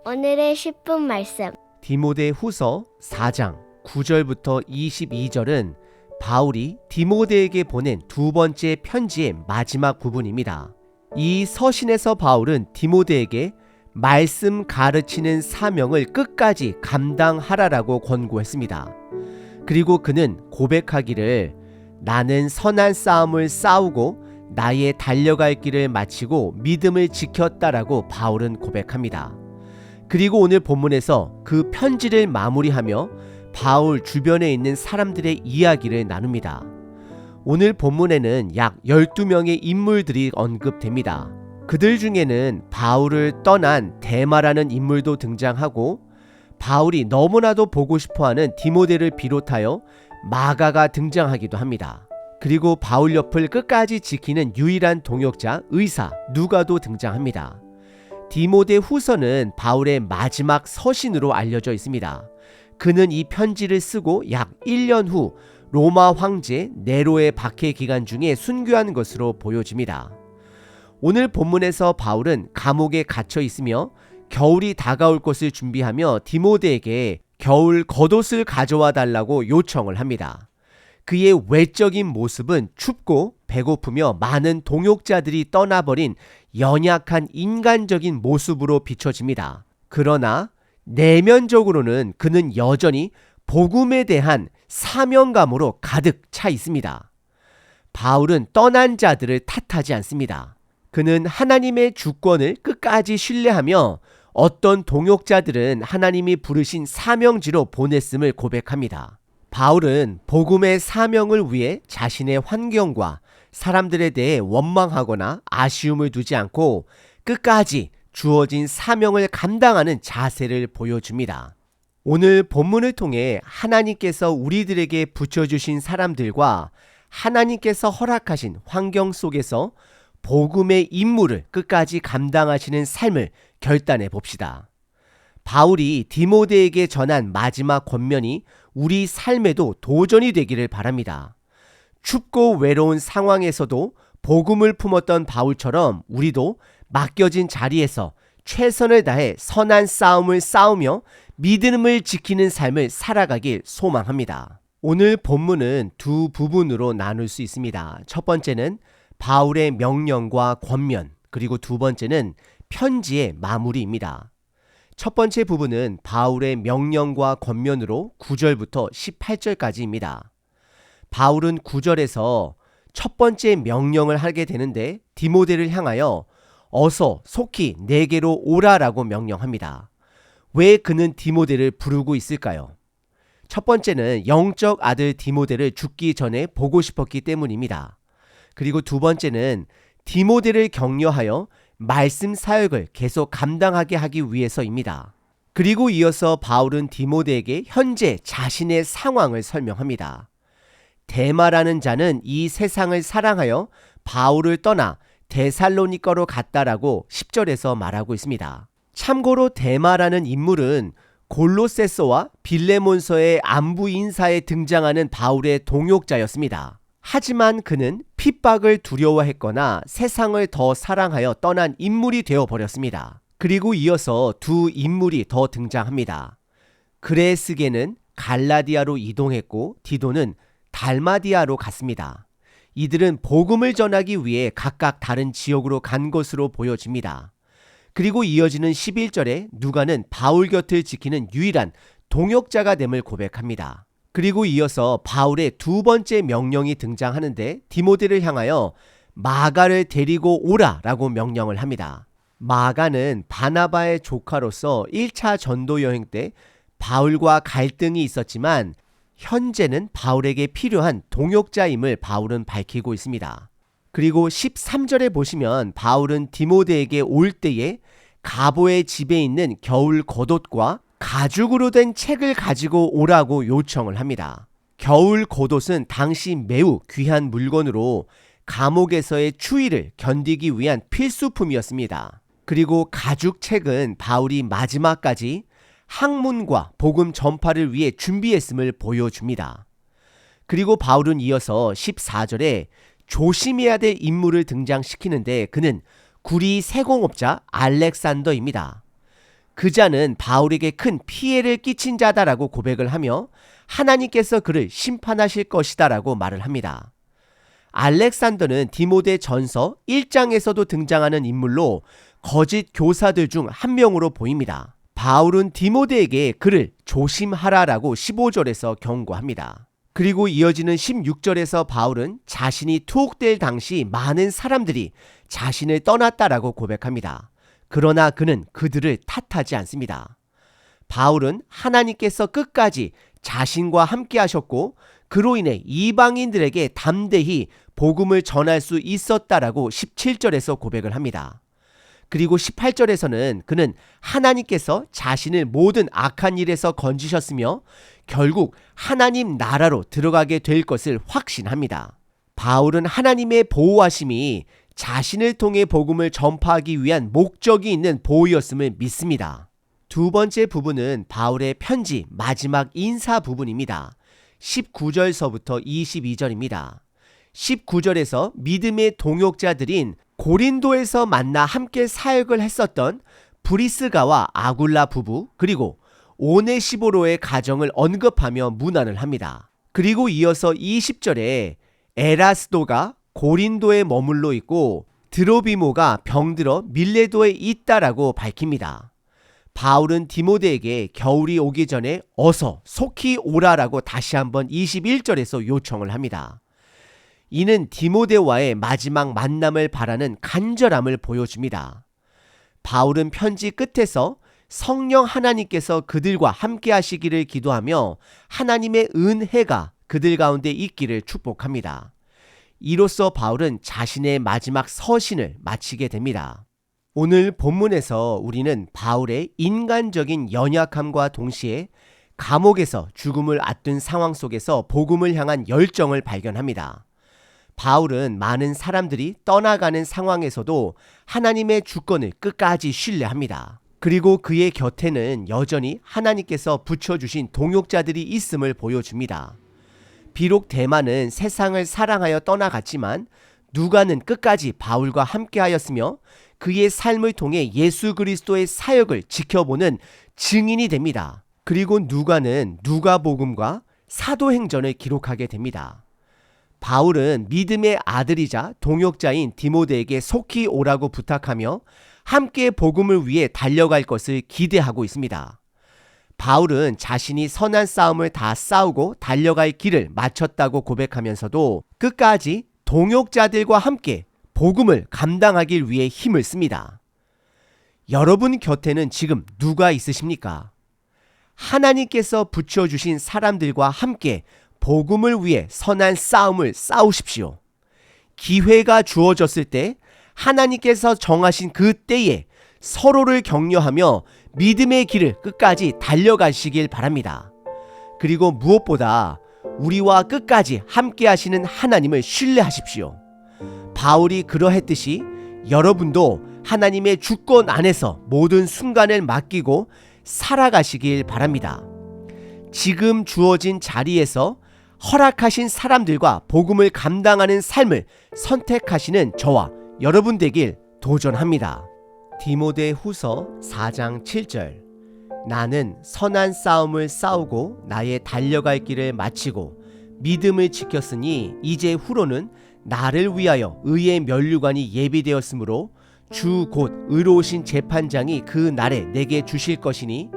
오늘의 10분 말씀. 디모데후서 4장 9절부터 22절은 바울이 디모데에게 보낸 두 번째 편지의 마지막 부분입니다. 이 서신에서 바울은 디모데에게 말씀 가르치는 사명을 끝까지 감당하라라고 권고했습니다. 그리고 그는 고백하기를 나는 선한 싸움을 싸우고 나의 달려갈 길을 마치고 믿음을 지켰다라고 바울은 고백합니다. 그리고 오늘 본문에서 그 편지를 마무리하며 바울 주변에 있는 사람들의 이야기를 나눕니다. 오늘 본문에는 약 12명의 인물들이 언급됩니다. 그들 중에는 바울을 떠난 데마라는 인물도 등장하고 바울이 너무나도 보고 싶어하는 디모데를 비롯하여 마가가 등장하기도 합니다. 그리고 바울 옆을 끝까지 지키는 유일한 동역자 의사 누가도 등장합니다. 디모데 후서는 바울의 마지막 서신으로 알려져 있습니다. 그는 이 편지를 쓰고 약 1년 후 로마 황제 네로의 박해 기간 중에 순교한 것으로 보여집니다. 오늘 본문에서 바울은 감옥에 갇혀 있으며 겨울이 다가올 것을 준비하며 디모데에게 겨울 겉옷을 가져와 달라고 요청을 합니다. 그의 외적인 모습은 춥고 배고프며 많은 동역자들이 떠나버린 연약한 인간적인 모습으로 비춰집니다. 그러나 내면적으로는 그는 여전히 복음에 대한 사명감으로 가득 차 있습니다. 바울은 떠난 자들을 탓하지 않습니다. 그는 하나님의 주권을 끝까지 신뢰하며 어떤 동역자들은 하나님이 부르신 사명지로 보냈음을 고백합니다. 바울은 복음의 사명을 위해 자신의 환경과 사람들에 대해 원망하거나 아쉬움을 두지 않고 끝까지 주어진 사명을 감당하는 자세를 보여줍니다. 오늘 본문을 통해 하나님께서 우리들에게 붙여주신 사람들과 하나님께서 허락하신 환경 속에서 복음의 임무를 끝까지 감당하시는 삶을 결단해 봅시다. 바울이 디모데에게 전한 마지막 권면이 우리 삶에도 도전이 되기를 바랍니다. 춥고 외로운 상황에서도 복음을 품었던 바울처럼 우리도 맡겨진 자리에서 최선을 다해 선한 싸움을 싸우며 믿음을 지키는 삶을 살아가길 소망합니다. 오늘 본문은 두 부분으로 나눌 수 있습니다. 첫 번째는 바울의 명령과 권면, 그리고 두 번째는 편지의 마무리입니다. 첫 번째 부분은 바울의 명령과 권면으로 9절부터 18절까지입니다. 바울은 9절에서 첫 번째 명령을 하게 되는데 디모데를 향하여 어서 속히 내게로 오라라고 명령합니다. 왜 그는 디모데를 부르고 있을까요? 첫 번째는 영적 아들 디모데를 죽기 전에 보고 싶었기 때문입니다. 그리고 두 번째는 디모데를 격려하여 말씀 사역을 계속 감당하게 하기 위해서입니다. 그리고 이어서 바울은 디모데에게 현재 자신의 상황을 설명합니다. 데마라는 자는 이 세상을 사랑하여 바울을 떠나 데살로니가로 갔다라고 10절에서 말하고 있습니다. 참고로 데마라는 인물은 골로새서와 빌레몬서의 안부 인사에 등장하는 바울의 동역자였습니다. 하지만 그는 핍박을 두려워했거나 세상을 더 사랑하여 떠난 인물이 되어버렸습니다. 그리고 이어서 두 인물이 더 등장합니다. 그레스게는 갈라디아로 이동했고 디도는 달마디아로 갔습니다. 이들은 복음을 전하기 위해 각각 다른 지역으로 간 것으로 보여집니다. 그리고 이어지는 11절에 누가는 바울 곁을 지키는 유일한 동역자가 됨을 고백합니다. 그리고 이어서 바울의 두 번째 명령이 등장하는데 디모데를 향하여 마가를 데리고 오라라고 명령을 합니다. 마가는 바나바의 조카로서 1차 전도 여행 때 바울과 갈등이 있었지만 현재는 바울에게 필요한 동역자임을 바울은 밝히고 있습니다. 그리고 13절에 보시면 바울은 디모데에게 올 때에 가보의 집에 있는 겨울 겉옷과 가죽으로 된 책을 가지고 오라고 요청을 합니다. 겨울 겉옷은 당시 매우 귀한 물건으로 감옥에서의 추위를 견디기 위한 필수품이었습니다. 그리고 가죽 책은 바울이 마지막까지 학문과 복음 전파를 위해 준비했음을 보여줍니다. 그리고 바울은 이어서 14절에 조심해야 될 인물을 등장시키는데 그는 구리 세공업자 알렉산더입니다. 그자는 바울에게 큰 피해를 끼친 자다라고 고백을 하며 하나님께서 그를 심판하실 것이다라고 말을 합니다. 알렉산더는 디모데 전서 1장에서도 등장하는 인물로 거짓 교사들 중 한 명으로 보입니다. 바울은 디모데에게 그를 조심하라라고 15절에서 경고합니다. 그리고 이어지는 16절에서 바울은 자신이 투옥될 당시 많은 사람들이 자신을 떠났다라고 고백합니다. 그러나 그는 그들을 탓하지 않습니다. 바울은 하나님께서 끝까지 자신과 함께 하셨고 그로 인해 이방인들에게 담대히 복음을 전할 수 있었다라고 17절에서 고백을 합니다. 그리고 18절에서는 그는 하나님께서 자신을 모든 악한 일에서 건지셨으며 결국 하나님 나라로 들어가게 될 것을 확신합니다. 바울은 하나님의 보호하심이 자신을 통해 복음을 전파하기 위한 목적이 있는 보호였음을 믿습니다. 두 번째 부분은 바울의 편지 마지막 인사 부분입니다. 19절서부터 22절입니다. 19절에서 믿음의 동역자들인 고린도에서 만나 함께 사역을 했었던 브리스가와 아굴라 부부 그리고 오네시보로의 가정을 언급하며 문안을 합니다. 그리고 이어서 20절에 에라스도가 고린도에 머물러 있고 드로비모가 병들어 밀레도에 있다라고 밝힙니다. 바울은 디모데에게 겨울이 오기 전에 어서 속히 오라라고 다시 한번 21절에서 요청을 합니다. 이는 디모데와의 마지막 만남을 바라는 간절함을 보여줍니다. 바울은 편지 끝에서 성령 하나님께서 그들과 함께 하시기를 기도하며 하나님의 은혜가 그들 가운데 있기를 축복합니다. 이로써 바울은 자신의 마지막 서신을 마치게 됩니다. 오늘 본문에서 우리는 바울의 인간적인 연약함과 동시에 감옥에서 죽음을 앞둔 상황 속에서 복음을 향한 열정을 발견합니다. 바울은 많은 사람들이 떠나가는 상황에서도 하나님의 주권을 끝까지 신뢰합니다. 그리고 그의 곁에는 여전히 하나님께서 붙여주신 동역자들이 있음을 보여줍니다. 비록 데마는 세상을 사랑하여 떠나갔지만 누가는 끝까지 바울과 함께하였으며 그의 삶을 통해 예수 그리스도의 사역을 지켜보는 증인이 됩니다. 그리고 누가는 누가복음과 사도행전을 기록하게 됩니다. 바울은 믿음의 아들이자 동역자인 디모데에게 속히 오라고 부탁하며 함께 복음을 위해 달려갈 것을 기대하고 있습니다. 바울은 자신이 선한 싸움을 다 싸우고 달려갈 길을 마쳤다고 고백하면서도 끝까지 동역자들과 함께 복음을 감당하기 위해 힘을 씁니다. 여러분 곁에는 지금 누가 있으십니까? 하나님께서 붙여주신 사람들과 함께 복음을 위해 선한 싸움을 싸우십시오. 기회가 주어졌을 때 하나님께서 정하신 그 때에 서로를 격려하며 믿음의 길을 끝까지 달려가시길 바랍니다. 그리고 무엇보다 우리와 끝까지 함께 하시는 하나님을 신뢰하십시오. 바울이 그러했듯이 여러분도 하나님의 주권 안에서 모든 순간을 맡기고 살아가시길 바랍니다. 지금 주어진 자리에서 허락하신 사람들과 복음을 감당하는 삶을 선택하시는 저와 여러분 되길 도전합니다. 디모데 후서 4장 7절 나는 선한 싸움을 싸우고 나의 달려갈 길을 마치고 믿음을 지켰으니 이제 후로는 나를 위하여 의의 면류관이 예비되었으므로 주 곧 의로우신 재판장이 그 날에 내게 주실 것이니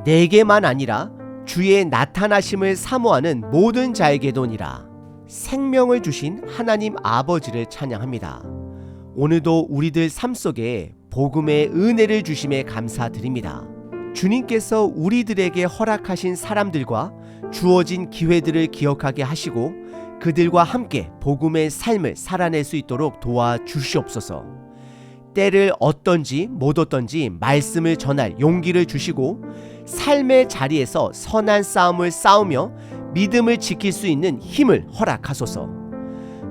내게만 아니라 주의 나타나심을 사모하는 모든 자에게도니라. 생명을 주신 하나님 아버지를 찬양합니다. 오늘도 우리들 삶 속에 복음의 은혜를 주심에 감사드립니다. 주님께서 우리들에게 허락하신 사람들과 주어진 기회들을 기억하게 하시고 그들과 함께 복음의 삶을 살아낼 수 있도록 도와주시옵소서. 때를 어떤지 못 어떤지 말씀을 전할 용기를 주시고 삶의 자리에서 선한 싸움을 싸우며 믿음을 지킬 수 있는 힘을 허락하소서.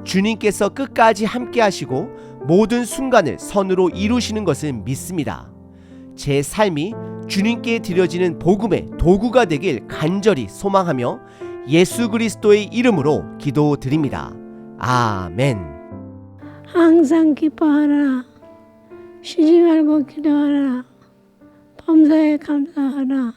주님께서 끝까지 함께 하시고 모든 순간을 선으로 이루시는 것을 믿습니다. 제 삶이 주님께 드려지는 복음의 도구가 되길 간절히 소망하며 예수 그리스도의 이름으로 기도드립니다. 아멘. 항상 기뻐하라. 쉬지 말고 기도하라. 범사에 감사하라.